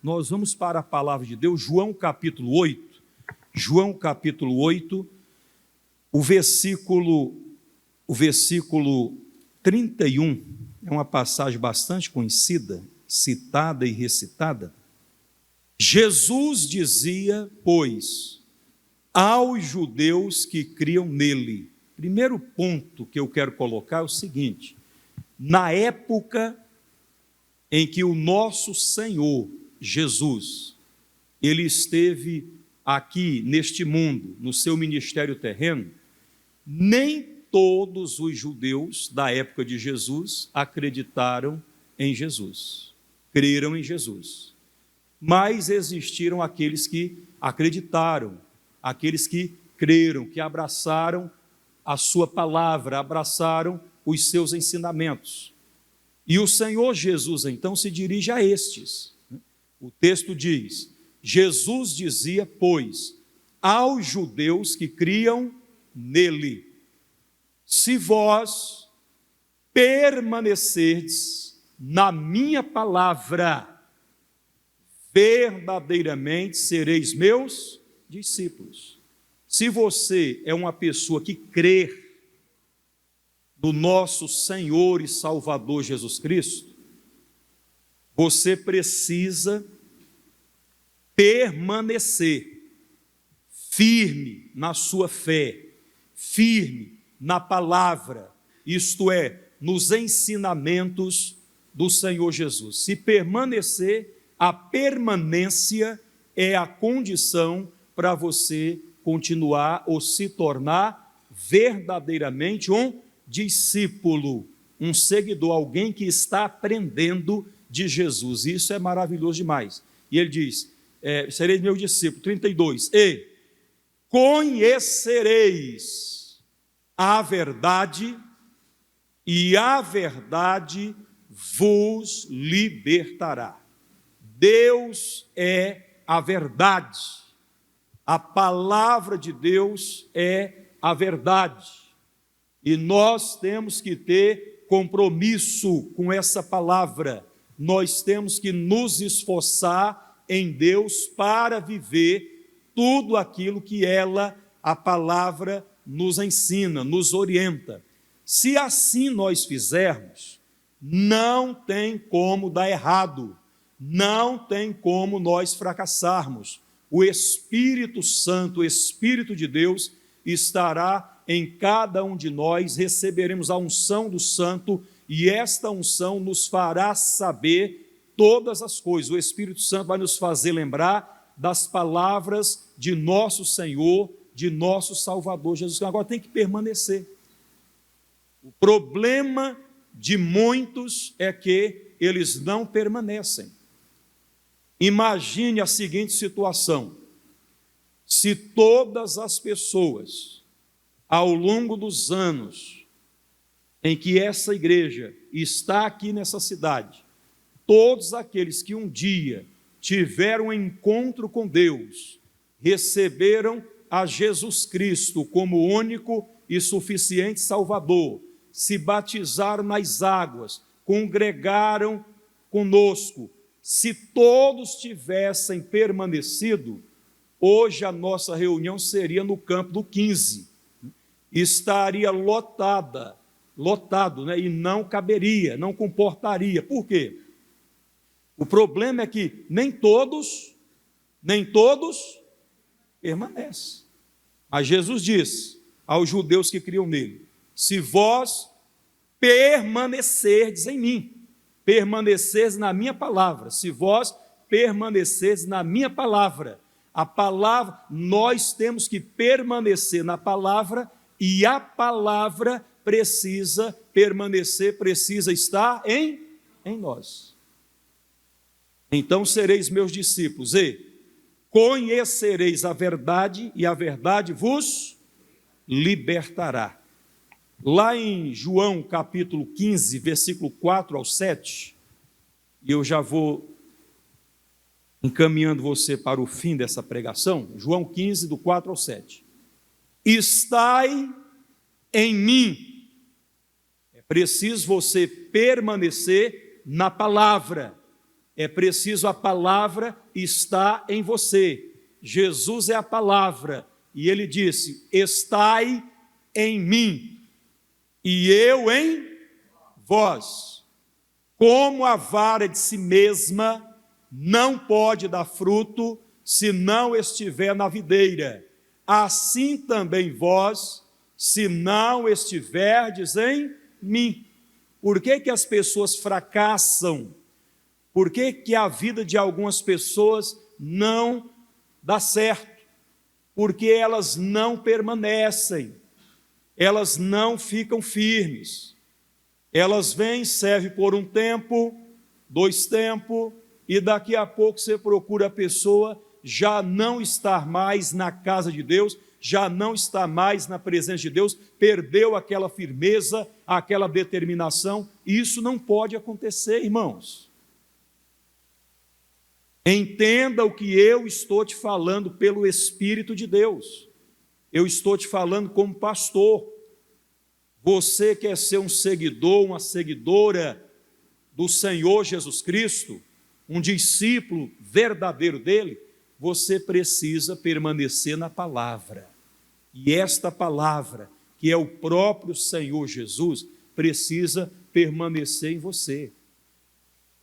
nós vamos para a palavra de Deus, João capítulo 8. João capítulo 8, o versículo 31, é uma passagem bastante conhecida, citada e recitada. Jesus dizia, pois, aos judeus que criam nele. Primeiro ponto que eu quero colocar é o seguinte: na época em que o nosso Senhor Jesus, ele esteve aqui neste mundo, no seu ministério terreno, nem todos os judeus da época de Jesus acreditaram em Jesus, creram em Jesus. Mas existiram aqueles que acreditaram, aqueles que creram, que abraçaram a sua palavra, abraçaram os seus ensinamentos. E o Senhor Jesus, então, se dirige a estes. O texto diz: Jesus dizia, pois, aos judeus que criam nele: se vós permanecerdes na minha palavra, verdadeiramente sereis meus discípulos. Se você é uma pessoa que crê no nosso Senhor e Salvador Jesus Cristo, você precisa permanecer firme na sua fé, firme na palavra, isto é, nos ensinamentos do Senhor Jesus. Se permanecer, a permanência é a condição para você continuar ou se tornar verdadeiramente um discípulo, um seguidor, alguém que está aprendendo de Jesus. Isso é maravilhoso demais. E ele diz, sereis meu discípulo, 32, e conhecereis a verdade, e a verdade vos libertará. Deus é a verdade, a palavra de Deus é a verdade, e nós temos que ter compromisso com essa palavra, nós temos que nos esforçar em Deus para viver tudo aquilo que ela, a palavra, nos ensina, nos orienta. Se assim nós fizermos, não tem como dar errado, não tem como nós fracassarmos. O Espírito Santo, o Espírito de Deus, estará em cada um de nós, receberemos a unção do Santo, e esta unção nos fará saber todas as coisas. O Espírito Santo vai nos fazer lembrar das palavras de nosso Senhor, de nosso Salvador Jesus Cristo. Agora tem que permanecer. O problema de muitos é que eles não permanecem. Imagine a seguinte situação: se todas as pessoas, ao longo dos anos em que essa igreja está aqui nessa cidade, todos aqueles que um dia tiveram um encontro com Deus, receberam a Jesus Cristo como único e suficiente Salvador, se batizaram nas águas, congregaram conosco, se todos tivessem permanecido, hoje a nossa reunião seria no campo do 15, estaria lotado, né? E não caberia, não comportaria. Por quê? O problema é que nem todos permanecem. Mas Jesus diz aos judeus que criam nele: se vós permanecerdes em mim, permanecerdes na minha palavra, se vós permanecerdes na minha palavra, a palavra, nós temos que permanecer na palavra, e a palavra precisa permanecer, precisa estar em nós. Então sereis meus discípulos, e conhecereis a verdade, e a verdade vos libertará. Lá em João capítulo 15, versículo 4 ao 7, e eu já vou encaminhando você para o fim dessa pregação, João 15, do 4 ao 7. Estai em mim. É preciso você permanecer na palavra. É preciso a palavra estar em você. Jesus é a palavra. E ele disse: estai em mim e eu em vós. Como a vara de si mesma não pode dar fruto se não estiver na videira, assim também vós, se não estiverdes em mim. Por que as pessoas fracassam? Por que a vida de algumas pessoas não dá certo? Porque elas não permanecem, elas não ficam firmes. Elas vêm, servem por um tempo, 2 tempos, e daqui a pouco você procura a pessoa, já não está mais na casa de Deus, já não está mais na presença de Deus, perdeu aquela firmeza, aquela determinação. Isso não pode acontecer, irmãos. Entenda o que eu estou te falando pelo Espírito de Deus. Eu estou te falando como pastor. Você quer ser um seguidor, uma seguidora do Senhor Jesus Cristo, um discípulo verdadeiro dele, você precisa permanecer na palavra. E esta palavra, que é o próprio Senhor Jesus, precisa permanecer em você.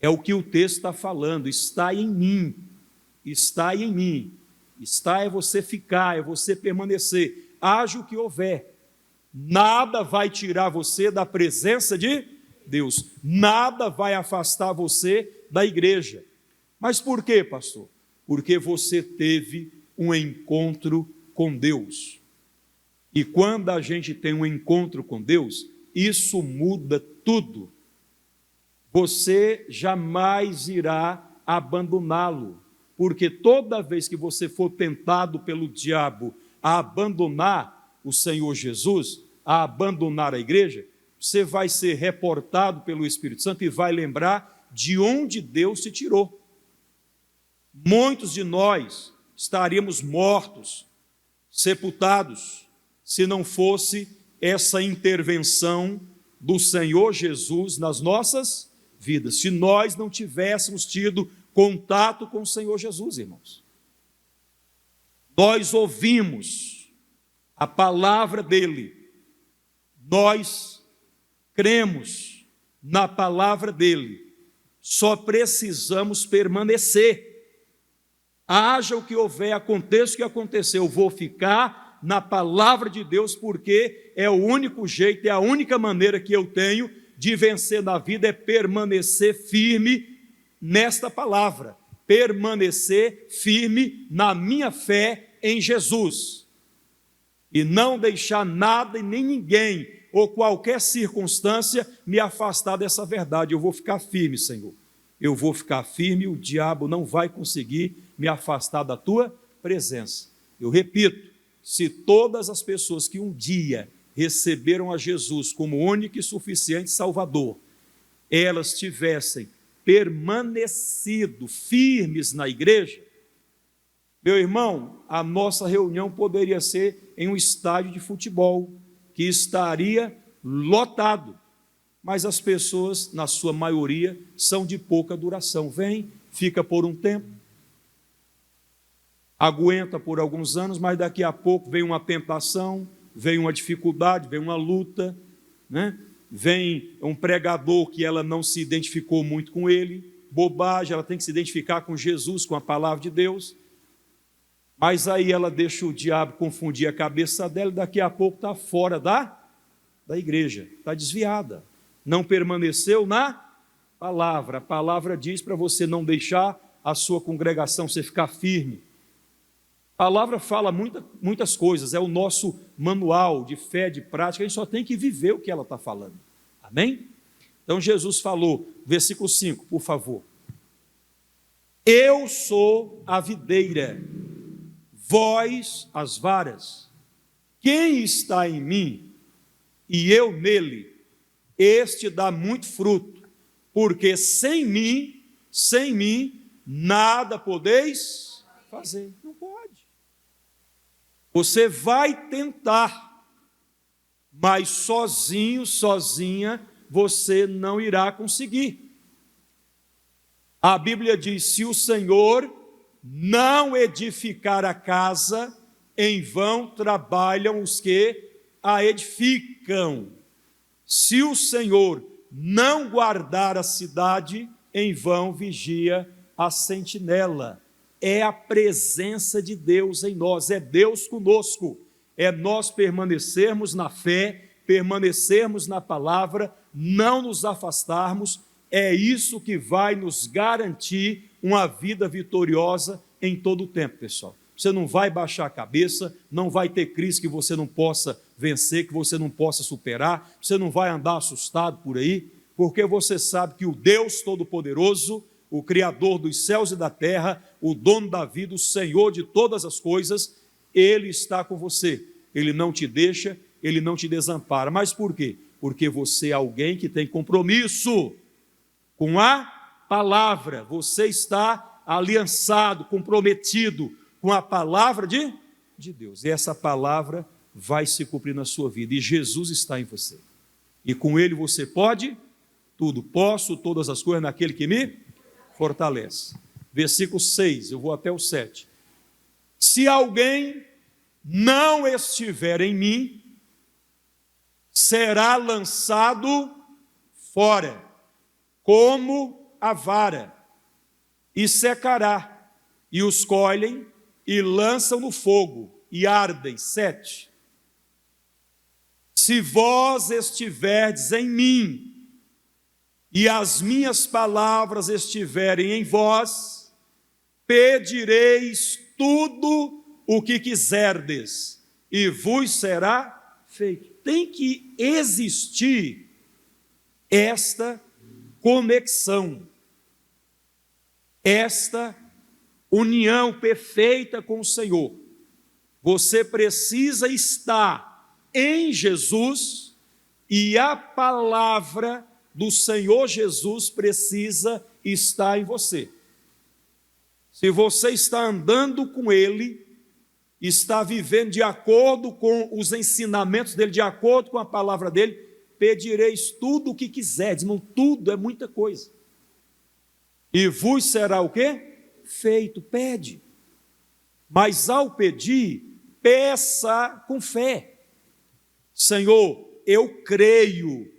É o que o texto está falando: está em mim, está em mim. Está é você ficar, é você permanecer. Haja o que houver, nada vai tirar você da presença de Deus, nada vai afastar você da igreja. Mas por quê, pastor? Porque você teve um encontro com Deus. E quando a gente tem um encontro com Deus, isso muda tudo. Você jamais irá abandoná-lo, porque toda vez que você for tentado pelo diabo a abandonar o Senhor Jesus, a abandonar a igreja, você vai ser reportado pelo Espírito Santo e vai lembrar de onde Deus te tirou. Muitos de nós estaríamos mortos, sepultados, se não fosse essa intervenção do Senhor Jesus nas nossas vidas, se nós não tivéssemos tido contato com o Senhor Jesus, irmãos. Nós ouvimos a palavra dele, nós cremos na palavra dele, só precisamos permanecer. Haja o que houver, aconteça o que acontecer, eu vou ficar na palavra de Deus, porque é o único jeito, é a única maneira que eu tenho de vencer na vida, é permanecer firme nesta palavra, permanecer firme na minha fé em Jesus, e não deixar nada e nem ninguém, ou qualquer circunstância, me afastar dessa verdade. Eu vou ficar firme, Senhor, eu vou ficar firme, o diabo não vai conseguir me afastar da tua presença. Eu repito, se todas as pessoas que um dia receberam a Jesus como único e suficiente Salvador, elas tivessem permanecido firmes na igreja, meu irmão, a nossa reunião poderia ser em um estádio de futebol, que estaria lotado, mas as pessoas, na sua maioria, são de pouca duração. Vem, fica por um tempo, aguenta por alguns anos, mas daqui a pouco vem uma tentação, vem uma dificuldade, vem uma luta, né? Vem um pregador que ela não se identificou muito com ele, bobagem, ela tem que se identificar com Jesus, com a palavra de Deus, mas aí ela deixa o diabo confundir a cabeça dela, e daqui a pouco está fora da igreja, está desviada, não permaneceu na palavra. A palavra diz para você não deixar a sua congregação, você ficar firme. A palavra fala muitas coisas, é o nosso manual de fé, de prática, a gente só tem que viver o que ela está falando. Amém? Então Jesus falou, versículo 5, por favor. Eu sou a videira, vós as varas. Quem está em mim e eu nele, este dá muito fruto, porque sem mim, nada podeis fazer. Não pode. Você vai tentar, mas sozinho, sozinha, você não irá conseguir. A Bíblia diz: se o Senhor não edificar a casa, em vão trabalham os que a edificam. Se o Senhor não guardar a cidade, em vão vigia a sentinela. É a presença de Deus em nós, é Deus conosco, é nós permanecermos na fé, permanecermos na palavra, não nos afastarmos. É isso que vai nos garantir uma vida vitoriosa em todo o tempo, pessoal. Você não vai baixar a cabeça, não vai ter crise que você não possa vencer, que você não possa superar, você não vai andar assustado por aí, porque você sabe que o Deus Todo-Poderoso, o Criador dos céus e da terra, o dono da vida, o Senhor de todas as coisas, Ele está com você. Ele não te deixa, Ele não te desampara. Mas por quê? Porque você é alguém que tem compromisso com a palavra. Você está aliançado, comprometido com a palavra de Deus. E essa palavra vai se cumprir na sua vida. E Jesus está em você. E com Ele você pode tudo. Posso todas as coisas naquele que me fortalece. Versículo 6, eu vou até o 7. Se alguém não estiver em mim, será lançado fora, como a vara, e secará, e os colhem, e lançam no fogo, e ardem. 7. Se vós estiverdes em mim, e as minhas palavras estiverem em vós, pedireis tudo o que quiserdes, e vos será feito. Tem que existir esta conexão, esta união perfeita com o Senhor. Você precisa estar em Jesus, e a palavra do Senhor Jesus precisa estar em você. Se você está andando com Ele, está vivendo de acordo com os ensinamentos dEle, de acordo com a palavra dEle, pedireis tudo o que quiserdes. Não, tudo é muita coisa. E vos será o quê? Feito. Pede. Mas ao pedir, peça com fé. Senhor, eu creio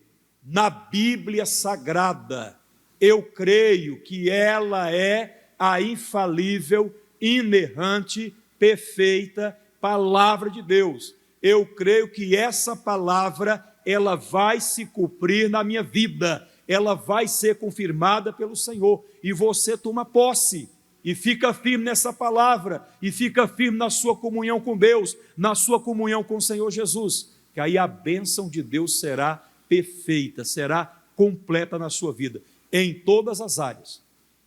na Bíblia Sagrada. Eu creio que ela é a infalível, inerrante, perfeita palavra de Deus. Eu creio que essa palavra, ela vai se cumprir na minha vida, ela vai ser confirmada pelo Senhor, e você toma posse, e fica firme nessa palavra, e fica firme na sua comunhão com Deus, na sua comunhão com o Senhor Jesus, que aí a bênção de Deus será perfeita, será completa na sua vida, em todas as áreas.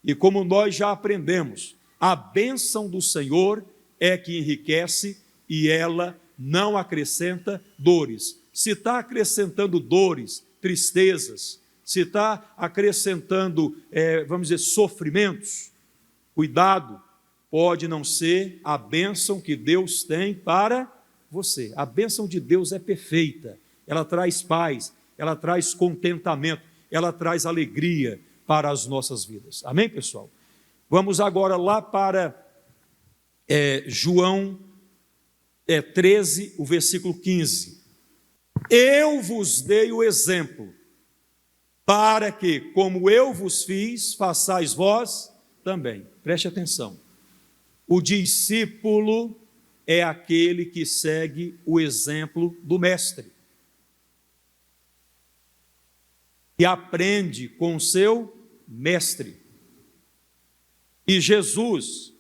E como nós já aprendemos, a bênção do Senhor é que enriquece, e ela não acrescenta dores. Se está acrescentando dores, tristezas, se está acrescentando, vamos dizer, sofrimentos, cuidado, pode não ser a bênção que Deus tem para você. A bênção de Deus é perfeita, ela traz paz, ela traz contentamento, ela traz alegria para as nossas vidas. Amém, pessoal? Vamos agora lá para João 13, o versículo 15. Eu vos dei o exemplo, para que, como eu vos fiz, façais vós também. Preste atenção. O discípulo é aquele que segue o exemplo do mestre, que aprende com o seu mestre. E Jesus,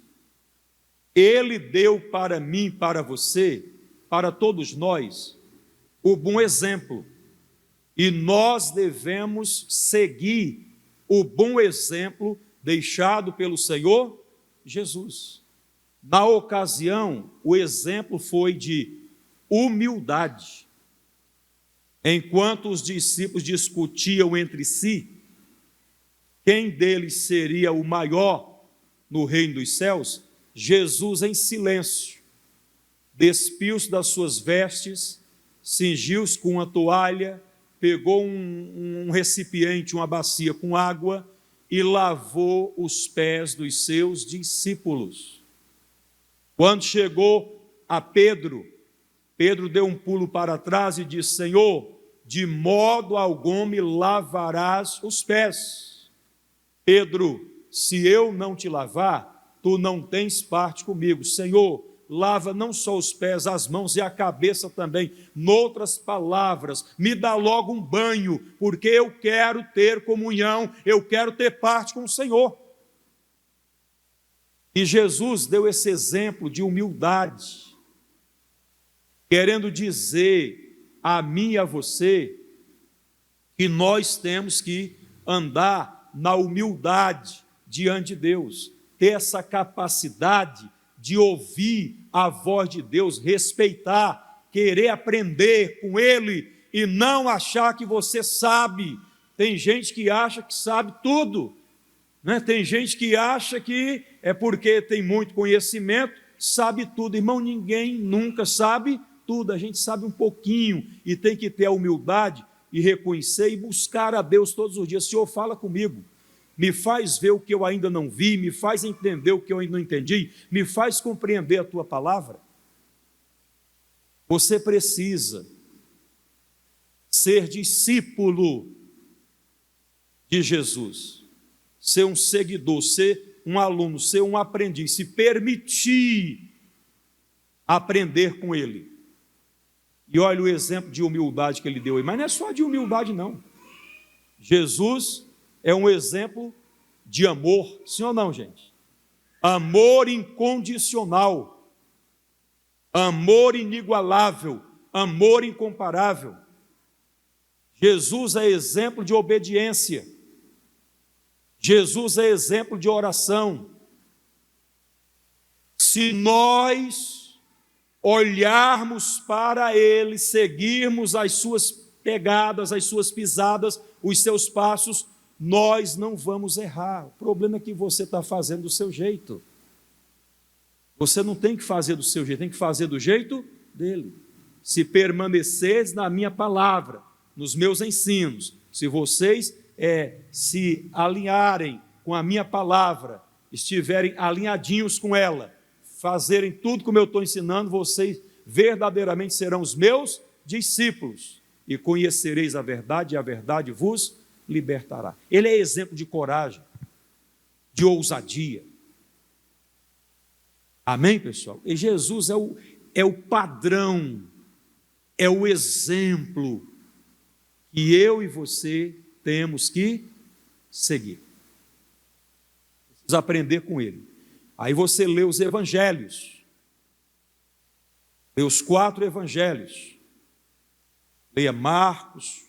Ele deu para mim, para você, para todos nós, o bom exemplo. E nós devemos seguir o bom exemplo deixado pelo Senhor Jesus. Na ocasião, o exemplo foi de humildade. Enquanto os discípulos discutiam entre si quem deles seria o maior no reino dos céus, Jesus, em silêncio, despiu-se das suas vestes, cingiu-se com uma toalha, pegou um recipiente, uma bacia com água, e lavou os pés dos seus discípulos. Quando chegou a Pedro, Pedro deu um pulo para trás e disse: Senhor, de modo algum me lavarás os pés. Pedro, se eu não te lavar, tu não tens parte comigo. Senhor, lava não só os pés, as mãos e a cabeça também. Noutras palavras, me dá logo um banho, porque eu quero ter comunhão, eu quero ter parte com o Senhor. E Jesus deu esse exemplo de humildade, querendo dizer a mim e a você que nós temos que andar na humildade diante de Deus, ter essa capacidade de ouvir a voz de Deus, respeitar, querer aprender com Ele e não achar que você sabe. Tem gente que acha que sabe tudo, né? Tem gente que acha que é porque tem muito conhecimento, sabe tudo. Irmão, ninguém nunca sabe tudo, a gente sabe um pouquinho e tem que ter a humildade e reconhecer e buscar a Deus todos os dias. Senhor, fala comigo, me faz ver o que eu ainda não vi, me faz entender o que eu ainda não entendi, me faz compreender a Tua palavra. Você precisa ser discípulo de Jesus, ser um seguidor, ser um aluno, ser um aprendiz, se permitir aprender com Ele. E olha o exemplo de humildade que Ele deu aí, mas não é só de humildade não. Jesus é um exemplo de amor, sim ou não, gente? Amor incondicional, amor inigualável, amor incomparável. Jesus é exemplo de obediência, Jesus é exemplo de oração. Se nós olharmos para Ele, seguirmos as suas pegadas, as suas pisadas, os seus passos, nós não vamos errar. O problema é que você está fazendo do seu jeito. Você não tem que fazer do seu jeito, tem que fazer do jeito dele. Se permaneceres na minha palavra, nos meus ensinos, se vocês se alinharem com a minha palavra, estiverem alinhadinhos com ela, fazerem tudo como eu estou ensinando, vocês verdadeiramente serão os meus discípulos e conhecereis a verdade e a verdade vos libertará. Ele é exemplo de coragem, de ousadia. Amém, pessoal? E Jesus é o padrão, é o exemplo que eu e você temos que seguir. Precisamos aprender com ele. Aí você lê os evangelhos, lê os 4 evangelhos, leia Marcos,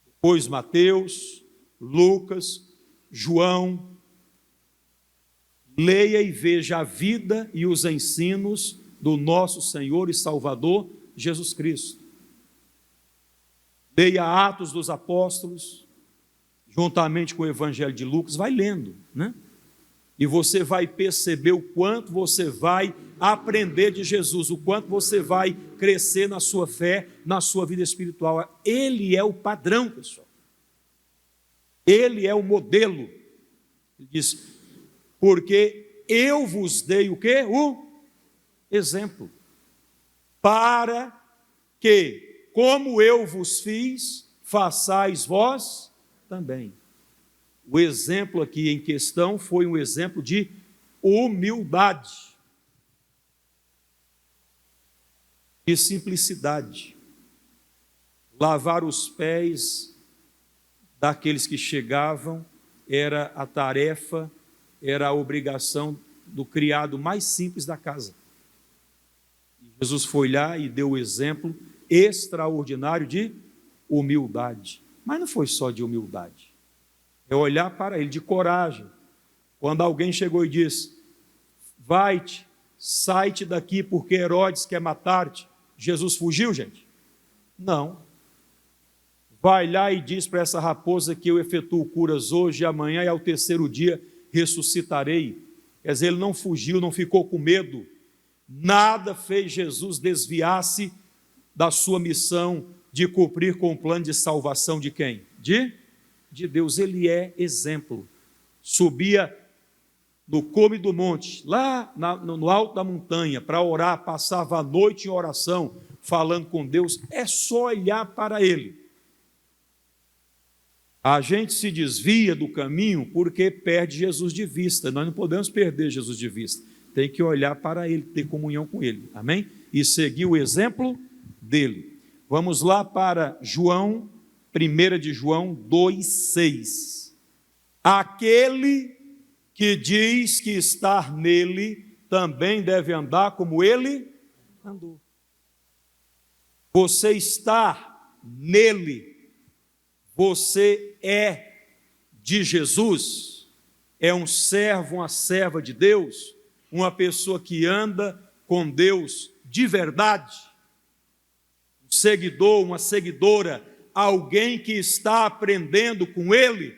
depois Mateus, Lucas, João, leia e veja a vida e os ensinos do nosso Senhor e Salvador Jesus Cristo. Leia Atos dos Apóstolos, juntamente com o Evangelho de Lucas, vai lendo, né? E você vai perceber o quanto você vai aprender de Jesus, o quanto você vai crescer na sua fé, na sua vida espiritual. Ele é o padrão, pessoal. Ele é o modelo. Ele diz, porque eu vos dei o quê? O exemplo. Para que, como eu vos fiz, façais vós também. O exemplo aqui em questão foi um exemplo de humildade e simplicidade. Lavar os pés daqueles que chegavam era a tarefa, era a obrigação do criado mais simples da casa. Jesus foi lá e deu o exemplo extraordinário de humildade. Mas não foi só de humildade. É olhar para ele de coragem. Quando alguém chegou e disse, vai-te, sai-te daqui porque Herodes quer matar-te. Jesus fugiu, gente? Não. Vai lá e diz para essa raposa que eu efetuo curas hoje e amanhã e ao terceiro dia ressuscitarei. Quer dizer, ele não fugiu, não ficou com medo. Nada fez Jesus desviar-se da sua missão de cumprir com o plano de salvação de quem? De de Deus, ele é exemplo. Subia no cume do monte, lá no alto da montanha, para orar, passava a noite em oração, falando com Deus, é só olhar para ele. A gente se desvia do caminho porque perde Jesus de vista. Nós não podemos perder Jesus de vista. Tem que olhar para ele, ter comunhão com ele. Amém? E seguir o exemplo dele. Vamos lá para João, 1 de João 2,6. Aquele que diz que estar nele também deve andar como ele andou. Você está nele. Você é de Jesus, é um servo, uma serva de Deus, uma pessoa que anda com Deus de verdade, um seguidor, uma seguidora, alguém que está aprendendo com Ele,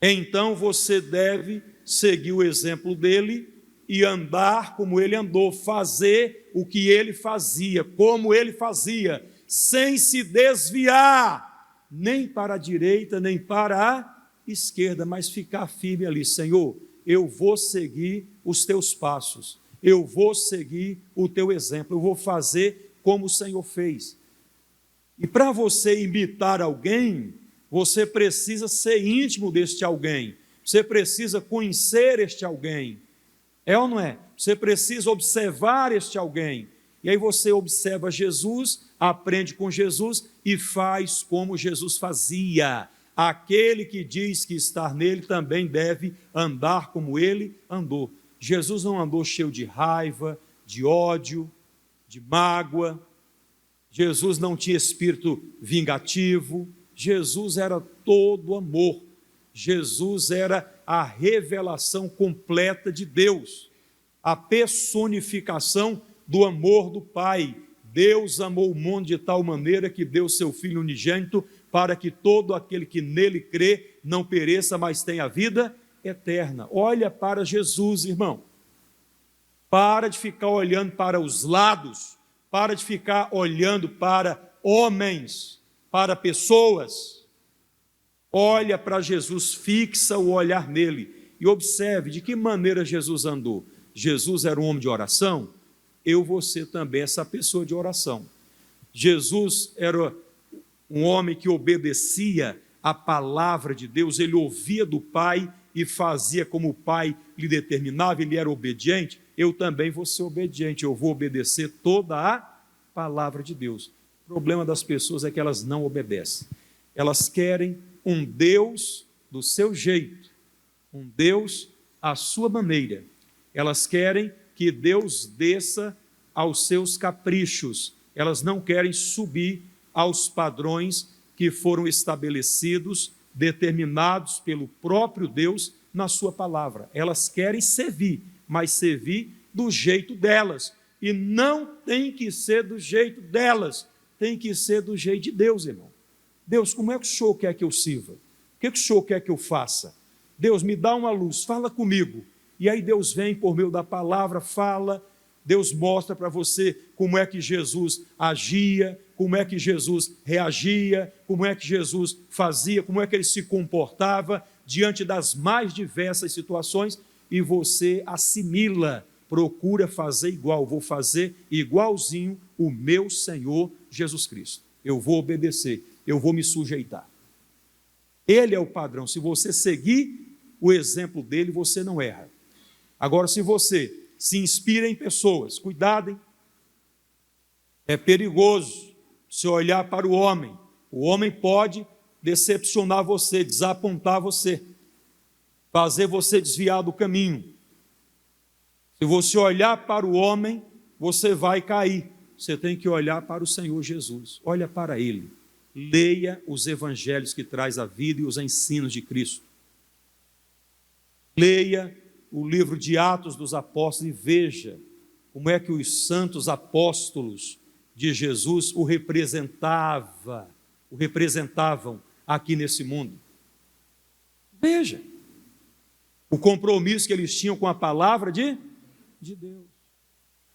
então você deve seguir o exemplo dele e andar como ele andou, fazer o que ele fazia, como ele fazia, sem se desviar, nem para a direita, nem para a esquerda, mas ficar firme ali. Senhor, eu vou seguir os teus passos, eu vou seguir o teu exemplo, eu vou fazer como o Senhor fez. E para você imitar alguém, você precisa ser íntimo deste alguém, você precisa conhecer este alguém, é ou não é? Você precisa observar este alguém, e aí você observa Jesus, aprende com Jesus e faz como Jesus fazia. Aquele que diz que estar nele também deve andar como ele andou. Jesus não andou cheio de raiva, de ódio, de mágoa. Jesus não tinha espírito vingativo. Jesus era todo amor. Jesus era a revelação completa de Deus, a personificação do amor do Pai. Deus amou o mundo de tal maneira que deu seu Filho unigênito para que todo aquele que nele crê não pereça, mas tenha vida eterna. Olha para Jesus, irmão. Para de ficar olhando para os lados, para de ficar olhando para homens, para pessoas. Olha para Jesus, fixa o olhar nele e observe de que maneira Jesus andou. Jesus era um homem de oração, eu vou ser também essa pessoa de oração. Jesus era um homem que obedecia a palavra de Deus, ele ouvia do Pai e fazia como o Pai lhe determinava, ele era obediente, eu também vou ser obediente, eu vou obedecer toda a palavra de Deus. O problema das pessoas é que elas não obedecem, elas querem um Deus do seu jeito, um Deus à sua maneira, elas querem que Deus desça aos seus caprichos, elas não querem subir aos padrões que foram estabelecidos, determinados pelo próprio Deus na sua palavra. Elas querem servir, mas servir do jeito delas, e não tem que ser do jeito delas, tem que ser do jeito de Deus, irmão. Deus, como é que o Senhor quer que eu sirva? O que o Senhor quer que eu faça? Deus, me dá uma luz, fala comigo. E aí Deus vem por meio da palavra, fala, Deus mostra para você como é que Jesus agia, como é que Jesus reagia, como é que Jesus fazia, como é que ele se comportava diante das mais diversas situações, e você assimila, procura fazer igual, vou fazer igualzinho o meu Senhor Jesus Cristo. Eu vou obedecer, eu vou me sujeitar. Ele é o padrão, se você seguir o exemplo dele, você não erra. Agora, se você se inspira em pessoas, cuidado, hein? É perigoso se olhar para o homem pode decepcionar você, desapontar você, fazer você desviar do caminho. Se você olhar para o homem, você vai cair, você tem que olhar para o Senhor Jesus, olha para Ele, leia os evangelhos que traz a vida e os ensinos de Cristo, leia o livro de Atos dos Apóstolos e veja como é que os santos apóstolos de Jesus o representavam aqui nesse mundo. Veja o compromisso que eles tinham com a palavra de Deus.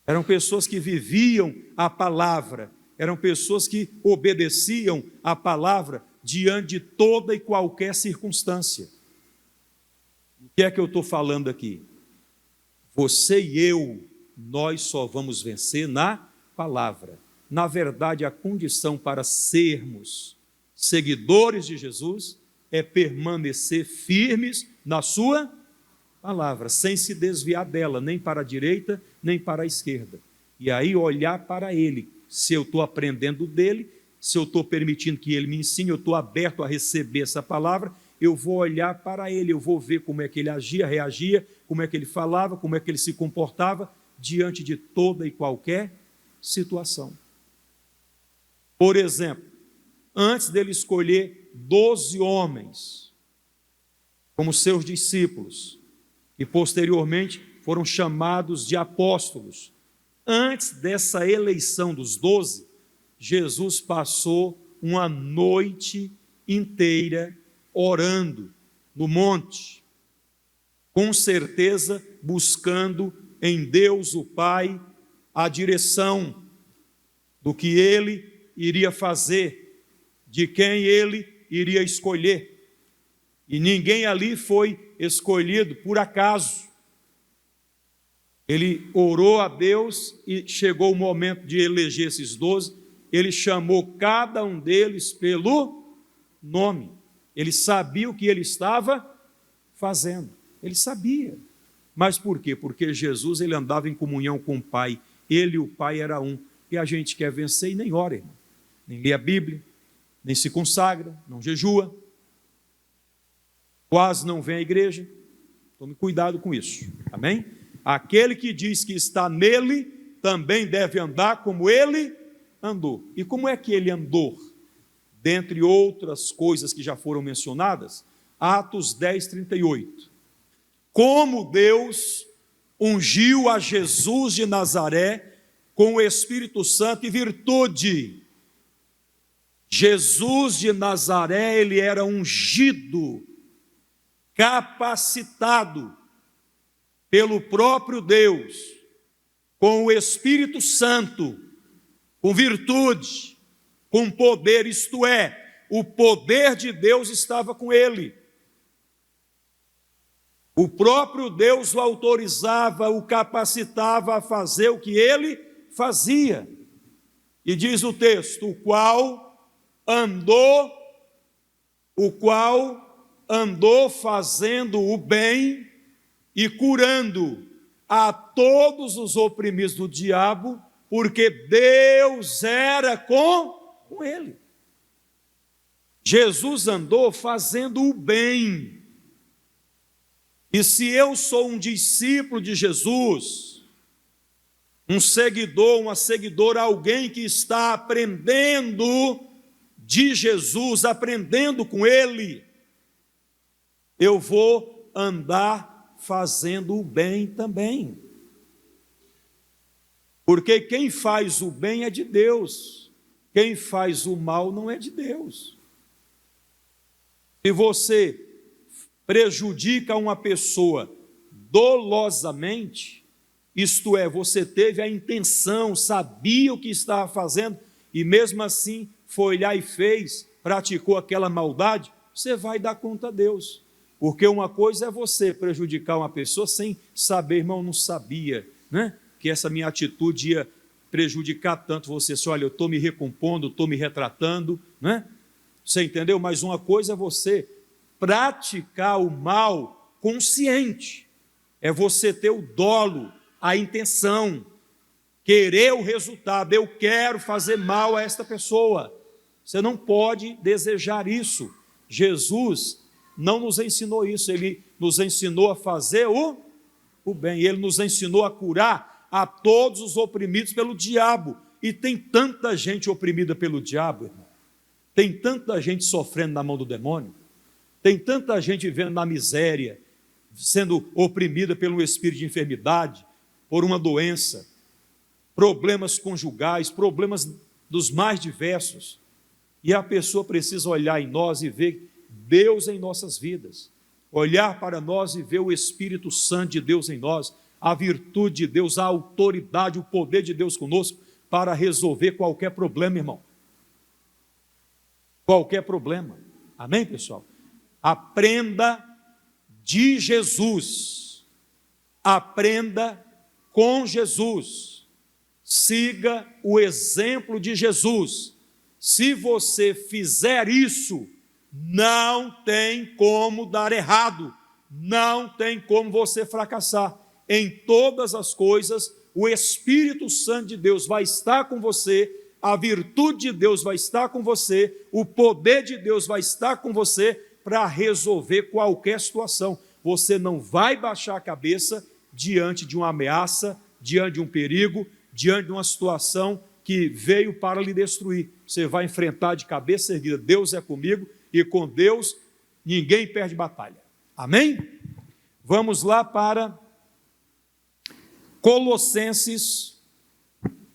Eram pessoas que viviam a palavra, eram pessoas que obedeciam a palavra. diante de toda e qualquer circunstância. O que é que eu estou falando aqui? Você e eu, nós só vamos vencer na palavra. Na verdade, a condição para sermos seguidores de Jesus é permanecer firmes na sua palavra, sem se desviar dela, nem para a direita, nem para a esquerda. E aí olhar para Ele, se eu estou aprendendo dele, se eu estou permitindo que Ele me ensine, eu estou aberto a receber essa palavra, eu vou olhar para Ele, eu vou ver como é que Ele agia, reagia, como é que Ele falava, como é que Ele se comportava, diante de toda e qualquer situação. Por exemplo, antes dele escolher 12 homens como seus discípulos, e posteriormente foram chamados de apóstolos, antes dessa eleição dos 12, Jesus passou uma noite inteira orando no monte, com certeza buscando em Deus o Pai a direção do que ele iria fazer, de quem ele iria escolher. E ninguém ali foi escolhido por acaso. Ele orou a Deus e chegou o momento de eleger esses 12. Ele chamou cada um deles pelo nome. Ele sabia o que ele estava fazendo. Ele sabia. Mas por quê? Porque Jesus ele andava em comunhão com o Pai. Ele e o Pai era um. E a gente quer vencer e nem ora, irmão. Nem lê a Bíblia, nem se consagra, não jejua, quase não vem à igreja. Tome cuidado com isso, amém? Aquele que diz que está nele, também deve andar como ele andou. E como é que ele andou? Dentre outras coisas que já foram mencionadas, Atos 10, 38. Como Deus ungiu a Jesus de Nazaré com o Espírito Santo e virtude. Jesus de Nazaré, ele era ungido, capacitado pelo próprio Deus, com o Espírito Santo, com virtude, com poder, isto é, o poder de Deus estava com ele. O próprio Deus o autorizava, o capacitava a fazer o que ele fazia. E diz o texto, o qual andou fazendo o bem e curando a todos os oprimidos do diabo, porque Deus era com ele. Jesus andou fazendo o bem. E se eu sou um discípulo de Jesus, um seguidor, uma seguidora, alguém que está aprendendo de Jesus, aprendendo com Ele, eu vou andar fazendo o bem também. Porque quem faz o bem é de Deus, quem faz o mal não é de Deus. Se você prejudica uma pessoa dolosamente, isto é, você teve a intenção, sabia o que estava fazendo, e mesmo assim foi lá e fez, praticou aquela maldade, você vai dar conta a Deus. Porque uma coisa é você prejudicar uma pessoa sem saber, irmão, não sabia, né? Que essa minha atitude ia prejudicar tanto você. Assim, olha, eu estou me recompondo, estou me retratando, né? Você entendeu? Mas uma coisa é você praticar o mal consciente, é você ter o dolo, a intenção, querer o resultado, eu quero fazer mal a esta pessoa. Você não pode desejar isso. Jesus não nos ensinou isso, ele nos ensinou a fazer o bem, ele nos ensinou a curar a todos os oprimidos pelo diabo. E tem tanta gente oprimida pelo diabo, irmão. Tem tanta gente sofrendo na mão do demônio. Tem tanta gente vivendo na miséria, sendo oprimida pelo espírito de enfermidade, por uma doença, problemas conjugais, problemas dos mais diversos. E a pessoa precisa olhar em nós e ver Deus em nossas vidas, olhar para nós e ver o Espírito Santo de Deus em nós, a virtude de Deus, a autoridade, o poder de Deus conosco para resolver qualquer problema, irmão. qualquer problema. Amém, pessoal? Aprenda de Jesus. Aprenda com Jesus. Siga o exemplo de Jesus. Se você fizer isso, não tem como dar errado. Não tem como você fracassar. Em todas as coisas, o Espírito Santo de Deus vai estar com você, a virtude de Deus vai estar com você, o poder de Deus vai estar com você para resolver qualquer situação. Você não vai baixar a cabeça diante de uma ameaça, diante de um perigo, diante de uma situação que veio para lhe destruir. Você vai enfrentar de cabeça erguida. Deus é comigo e com Deus ninguém perde batalha. Amém? Vamos lá para Colossenses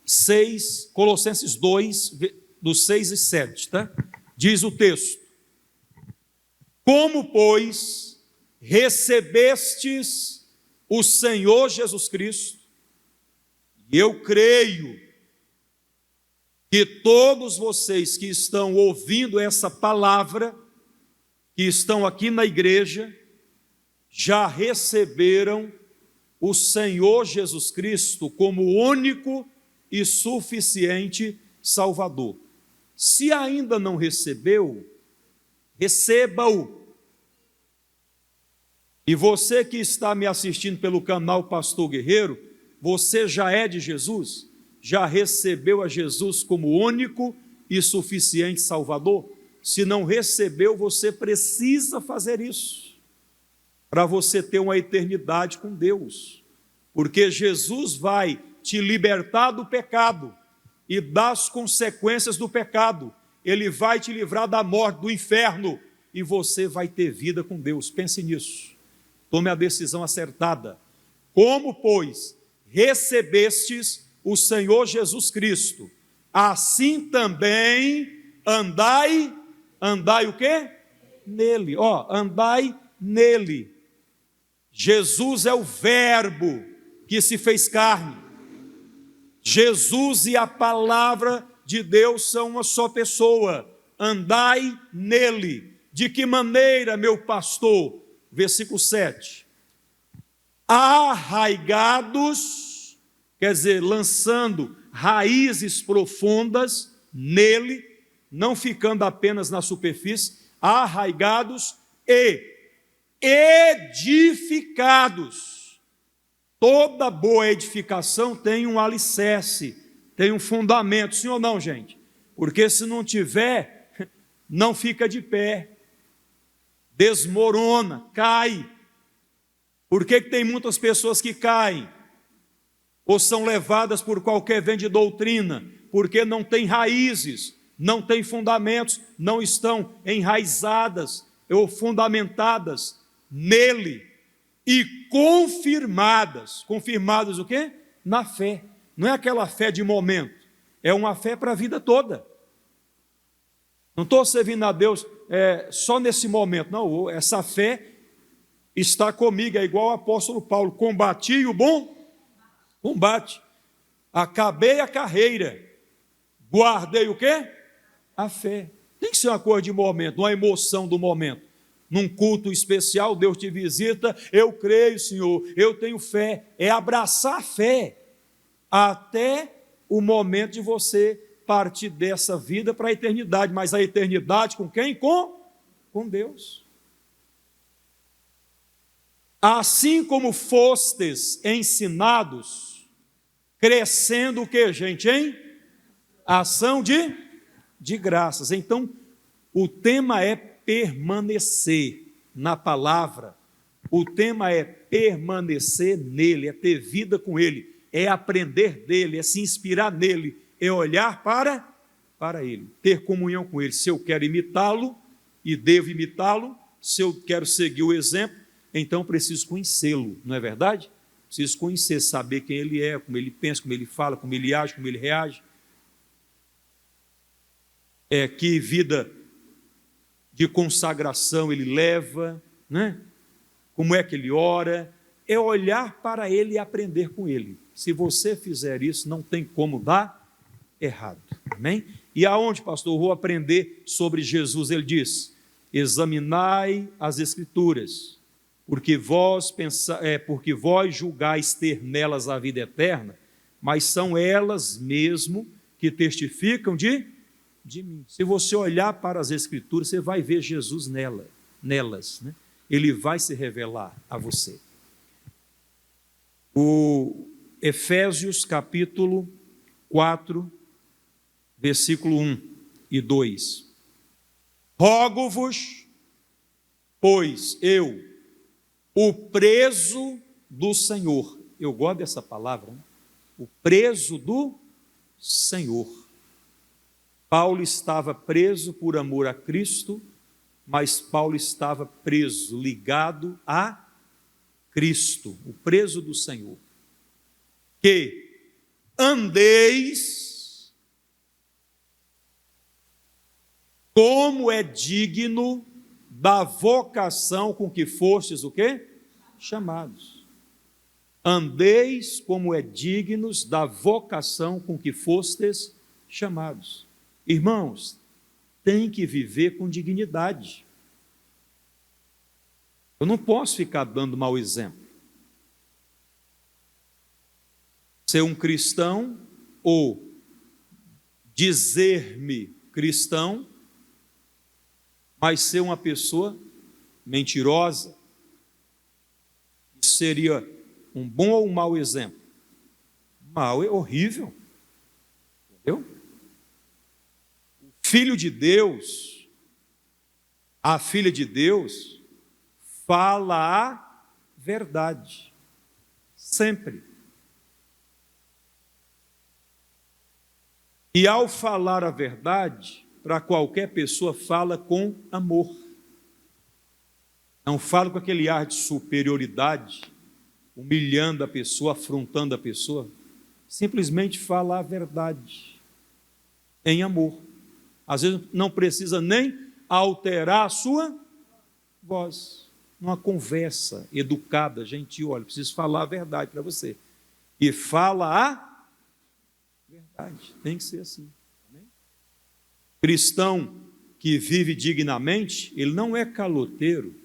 6, Colossenses 2, dos 6 e 7, tá? Diz o texto: como, pois, recebestes o Senhor Jesus Cristo, e eu creio que todos vocês que estão ouvindo essa palavra, que estão aqui na igreja, já receberam o Senhor Jesus Cristo como único e suficiente Salvador. Se ainda não recebeu, receba-o. E você que está me assistindo pelo canal Pastor Guerreiro, você já é de Jesus? Já recebeu a Jesus como único e suficiente Salvador? Se não recebeu, você precisa fazer isso, para você ter uma eternidade com Deus, porque Jesus vai te libertar do pecado e das consequências do pecado. Ele vai te livrar da morte, do inferno, e você vai ter vida com Deus. Pense nisso, tome a decisão acertada. Como, pois, recebestes o Senhor Jesus Cristo, assim também andai o quê? Nele, andai nele. Jesus é o verbo que se fez carne. Jesus e a palavra de Deus são uma só pessoa. Andai nele. De que maneira, meu pastor? Versículo 7. Arraigados, quer dizer, lançando raízes profundas nele, não ficando apenas na superfície, arraigados e edificados. Toda boa edificação tem um alicerce, tem um fundamento, sim ou não, gente? Porque se não tiver, não fica de pé, desmorona, cai. Por que tem muitas pessoas que caem? Ou são levadas por qualquer vento de doutrina? Porque não tem raízes, não tem fundamentos, não estão enraizadas ou fundamentadas nele e confirmadas. Confirmadas o quê? Na fé. Não é aquela fé de momento, é uma fé para a vida toda. Não estou servindo a Deus só nesse momento, não. Essa fé está comigo, é igual o apóstolo Paulo: combati o bom combate, acabei a carreira, guardei o quê? A fé. Tem que ser uma coisa de momento, uma emoção do momento. Num culto especial, Deus te visita, eu creio, Senhor, eu tenho fé. É abraçar a fé até o momento de você partir dessa vida para a eternidade. Mas a eternidade com quem? Com Deus. Assim como fostes ensinados, crescendo o que, gente, hein? Ação de graças. Então, o tema é permanecer na palavra. O tema é permanecer nele, é ter vida com ele, é aprender dele, é se inspirar nele, é olhar para ele, ter comunhão com ele. Se eu quero imitá-lo e devo imitá-lo, se eu quero seguir o exemplo, então preciso conhecê-lo, não é verdade? Preciso conhecer, saber quem ele é, como ele pensa, como ele fala, como ele age, como ele reage. Que vida de consagração ele leva, né? Como é que ele ora, é olhar para ele e aprender com ele. Se você fizer isso, não tem como dar errado, amém? E aonde, pastor, eu vou aprender sobre Jesus? Ele diz: examinai as Escrituras, porque vós julgais ter nelas a vida eterna, mas são elas mesmo que testificam de mim. Se você olhar para as Escrituras, você vai ver Jesus nelas, né? Ele vai se revelar a você. O Efésios capítulo 4, versículo 1 e 2. Rogo-vos, pois eu, o preso do Senhor. Eu gosto dessa palavra, né? O preso do Senhor. Paulo estava preso por amor a Cristo, mas Paulo estava preso, ligado a Cristo, o preso do Senhor. Que andeis como é digno da vocação com que fostes o quê? Chamados. Andeis como é dignos da vocação com que fostes chamados. Irmãos, tem que viver com dignidade. Eu não posso ficar dando mau exemplo. Ser um cristão ou dizer-me cristão, mas ser uma pessoa mentirosa, isso seria um bom ou um mau exemplo? Mau é horrível, entendeu? O filho de Deus, a filha de Deus, fala a verdade, sempre. E ao falar a verdade, para qualquer pessoa, fala com amor. Não fala com aquele ar de superioridade, humilhando a pessoa, afrontando a pessoa. Simplesmente fala a verdade, em amor. Às vezes não precisa nem alterar a sua voz. Numa conversa educada, gentil, olha, preciso falar a verdade para você. E fala a verdade, tem que ser assim. Cristão que vive dignamente, ele não é caloteiro.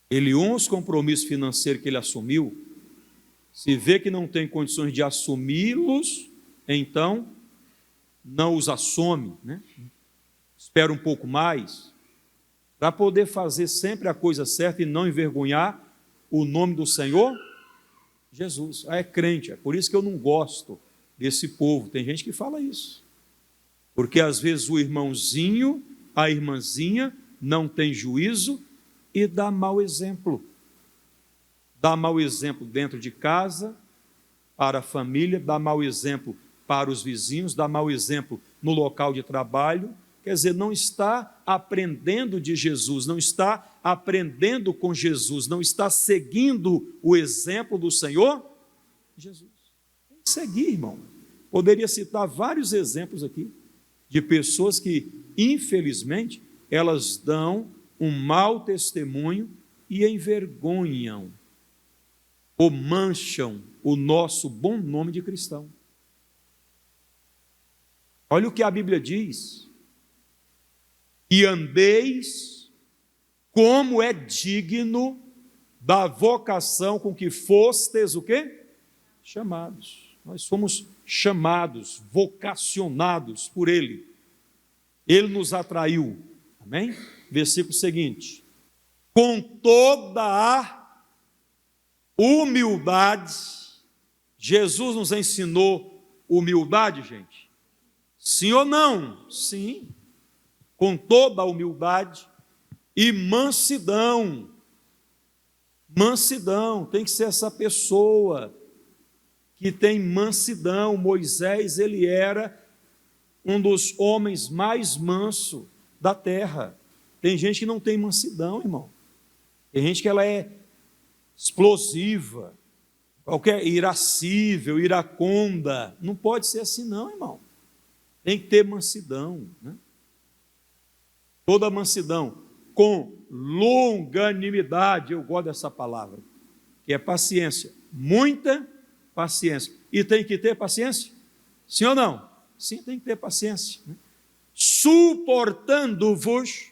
Ele honra os compromissos financeiros que ele assumiu. Se vê que não tem condições de assumi-los, então não os assume, né? Espera um pouco mais, para poder fazer sempre a coisa certa e não envergonhar o nome do Senhor Jesus. É crente, é por isso que eu não gosto desse povo. Tem gente que fala isso. Porque às vezes o irmãozinho, a irmãzinha, não tem juízo e dá mau exemplo. Dá mau exemplo dentro de casa, para a família, dá mau exemplo para os vizinhos, dá mau exemplo no local de trabalho. Quer dizer, não está aprendendo de Jesus, não está aprendendo com Jesus, não está seguindo o exemplo do Senhor Jesus. Tem que seguir, irmão. Poderia citar vários exemplos aqui de pessoas que, infelizmente, elas dão um mau testemunho e envergonham ou mancham o nosso bom nome de cristão. Olha o que a Bíblia diz: e andeis como é digno da vocação com que fostes o quê? Chamados. Nós somos chamados, vocacionados por Ele. Ele nos atraiu. Amém? Versículo seguinte: com toda a humildade. Jesus nos ensinou humildade, gente? Sim ou não? Sim. Com toda a humildade e mansidão. Mansidão, tem que ser essa pessoa que tem mansidão. Moisés, ele era um dos homens mais mansos da terra. Tem gente que não tem mansidão, irmão. Tem gente que ela é explosiva, qualquer irascível, iraconda. Não pode ser assim não, irmão. Tem que ter mansidão, né? Toda mansidão, com longanimidade. Eu gosto dessa palavra, que é paciência. Muita paciência. E tem que ter paciência? Sim ou não? Sim, tem que ter paciência. Suportando-vos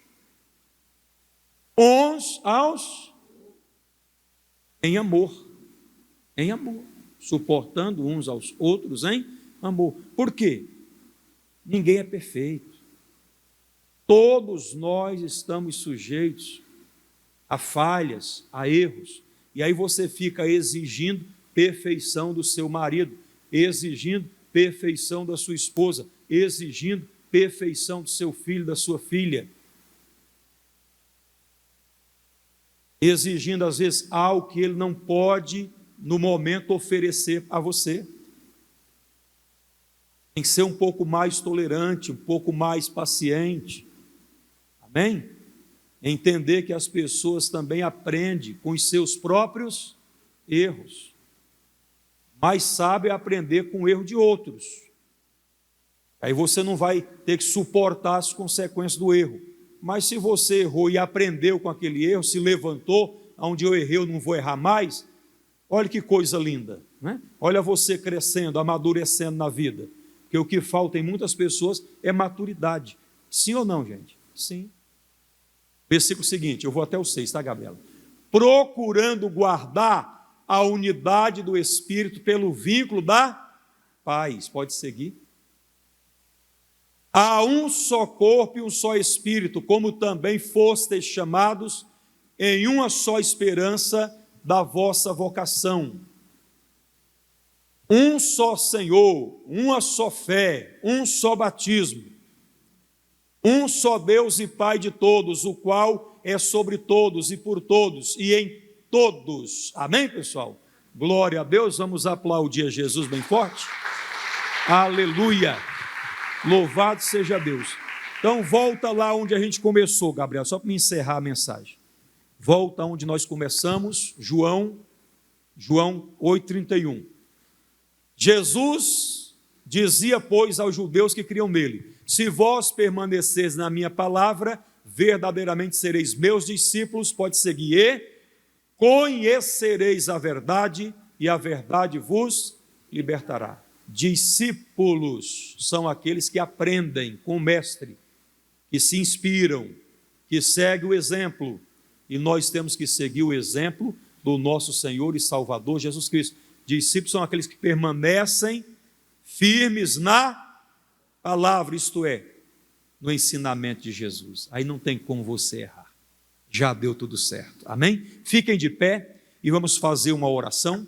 uns aos em amor. Em amor. Suportando uns aos outros em amor. Por quê? Ninguém é perfeito. Todos nós estamos sujeitos a falhas, a erros. E aí você fica exigindo perfeição do seu marido, exigindo perfeição da sua esposa, exigindo perfeição do seu filho, da sua filha. Exigindo, às vezes, algo que ele não pode, no momento, oferecer a você. Tem que ser um pouco mais tolerante, um pouco mais paciente. Amém? Entender que as pessoas também aprendem com os seus próprios erros. Mais sabe aprender com o erro de outros. Aí você não vai ter que suportar as consequências do erro. Mas se você errou e aprendeu com aquele erro, se levantou, onde eu errei eu não vou errar mais, olha que coisa linda, né? Olha você crescendo, amadurecendo na vida. Porque o que falta em muitas pessoas é maturidade. Sim ou não, gente? Sim. Versículo seguinte, eu vou até o 6, tá, Gabriela? Procurando guardar a unidade do Espírito pelo vínculo da paz. Pode seguir. Há um só corpo e um só Espírito, como também fostes chamados em uma só esperança da vossa vocação. Um só Senhor, uma só fé, um só batismo, um só Deus e Pai de todos, o qual é sobre todos e por todos e em todos. Amém, pessoal? Glória a Deus, vamos aplaudir a Jesus bem forte. Aleluia! Louvado seja Deus. Então volta lá onde a gente começou, Gabriel, só para me encerrar a mensagem. Volta onde nós começamos, João 8,31. Jesus dizia, pois, aos judeus que criam nele: se vós permaneceres na minha palavra, verdadeiramente sereis meus discípulos, pode seguir, e conhecereis a verdade, e a verdade vos libertará. Discípulos são aqueles que aprendem com o mestre, que se inspiram, que seguem o exemplo, e nós temos que seguir o exemplo do nosso Senhor e Salvador Jesus Cristo. Discípulos são aqueles que permanecem firmes na palavra, isto é, no ensinamento de Jesus. Aí não tem como você errar, já deu tudo certo, amém? Fiquem de pé e vamos fazer uma oração.